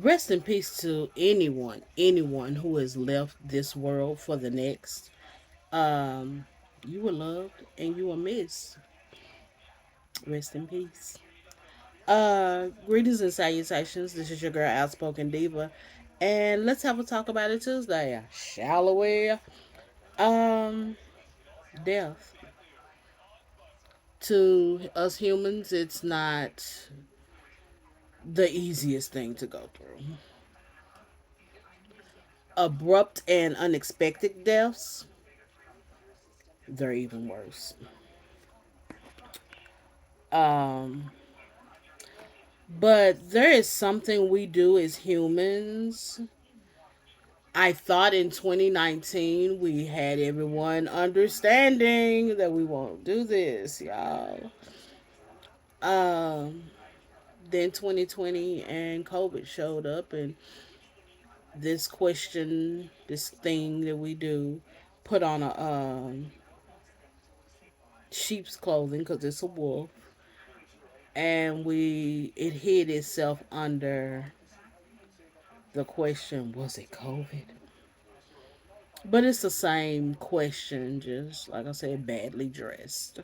Rest in peace to anyone who has left this world for the next. Um, you were loved and you were missed. Rest in peace. Greetings and salutations. This is your girl, Outspoken Diva, and let's have a talk about it Tuesday, shall we? Um, Death. To us humans, it's not the easiest thing to go through. Abrupt and unexpected deaths, they're even worse. Um, but there is something we do as humans. I thought in 2019 we had everyone understanding that we won't do this, y'all. Um, then 2020 and COVID showed up, and this question, this thing that we do, put on a sheep's clothing because it's a wolf, and it hid itself under the question, was it COVID? But it's the same question, just like I said, badly dressed.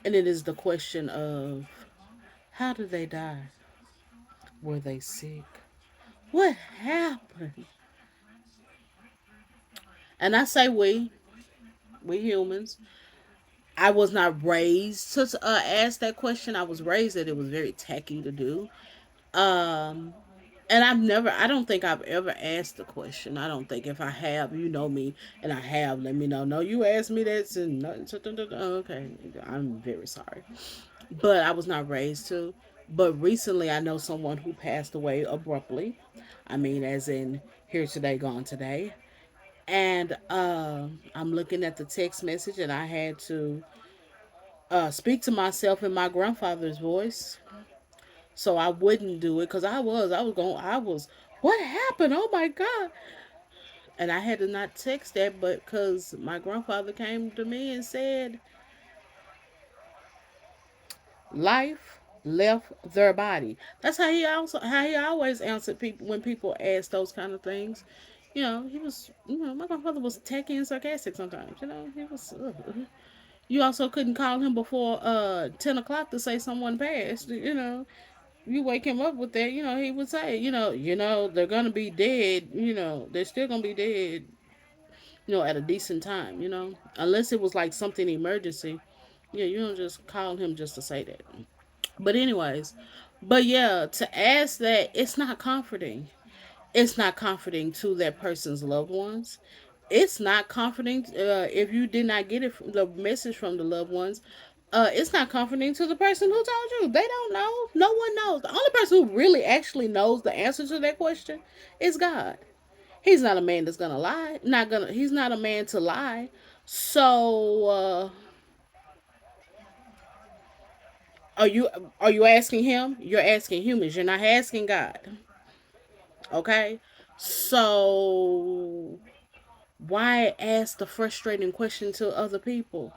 And it is the question of, how did they die? Were they sick? What happened? And I say we humans. I was not raised to ask that question. I was raised that it was very tacky to do. Um, and I don't think I've ever asked the question. I don't think if I have, you know me, and I have, let me know. No, you asked me that, and okay, I'm very sorry. But I was not raised to. But recently, I know someone who passed away abruptly. I mean, as in here today, gone today. And I'm looking at the text message, and I had to speak to myself in my grandfather's voice, so I wouldn't do it because what happened? Oh my god! And I had to not text that, but because my grandfather came to me and said, life left their body. That's how he always answered people when people ask those kind of things. My grandfather was tacky and sarcastic sometimes. He was. You also couldn't call him before 10 o'clock to say someone passed. You wake him up with that. He would say, they're gonna be dead. They're still gonna be dead. At a decent time. Unless it was like something emergency. Yeah, you don't just call him just to say that. But anyways, but yeah, to ask that, it's not comforting. It's not comforting to that person's loved ones. It's not comforting if you did not get the message from the loved ones. It's not comforting to the person who told you. They don't know. No one knows. The only person who really actually knows the answer to that question is God. He's not a man that's gonna lie. Not gonna. He's not a man to lie. So, are you are you asking him? You're asking humans. You're not asking God. Okay. So why ask the frustrating question to other people?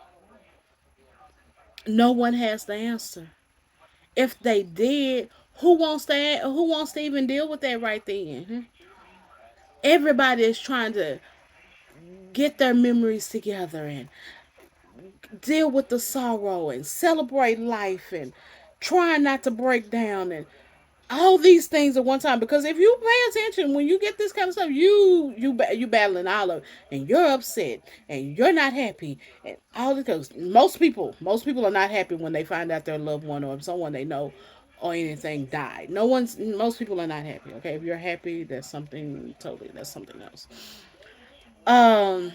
No one has the answer. If they did, who wants to even deal with that right then? Everybody is trying to get their memories together and deal with the sorrow and celebrate life and trying not to break down and all these things at one time. Because if you pay attention, when you get this kind of stuff, you battling all of it, and you're upset and you're not happy and all because most people are not happy when they find out their loved one or someone they know or anything died. Most people are not happy. Okay, if you're happy, that's something else. Um,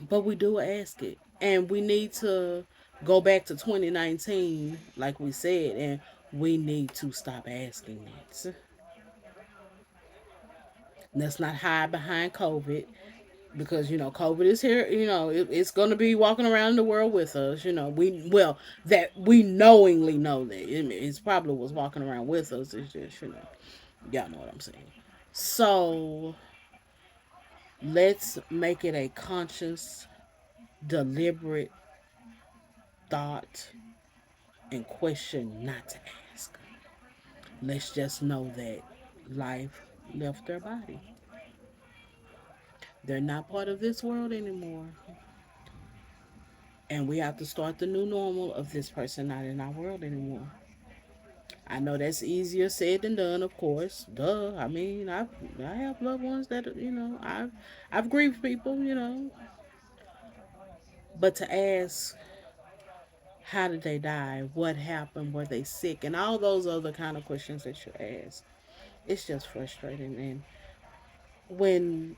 but we do ask it, and we need to go back to 2019, like we said, and we need to stop asking it. Let's not hide behind COVID because COVID is here. It's going to be walking around the world with us. That we knowingly know that it's probably was walking around with us. It's just y'all know what I'm saying. So let's make it a conscious, deliberate thought and question not to ask. Let's just know that life left their body. They're not part of this world anymore. And we have to start the new normal of this person not in our world anymore. I know that's easier said than done, of course. Duh. I mean, I have loved ones that I've grieved people, but to ask how did they die, what happened, were they sick, and all those other kind of questions that you ask, it's just frustrating. And when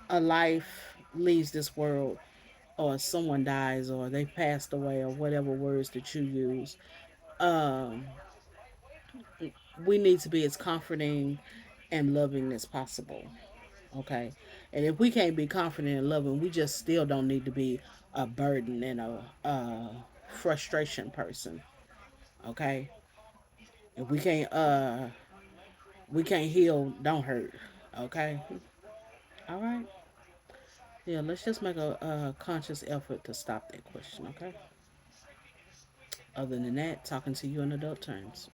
a life leaves this world, or someone dies, or they passed away, or whatever words that you use, um, we need to be as comforting and loving as possible. Okay, and if we can't be confident and loving, we just still don't need to be a burden and a frustration person. Okay, if we can't heal, don't hurt. Okay, all right. Yeah, let's just make a conscious effort to stop that question. Okay. Other than that, talking to you in adult terms.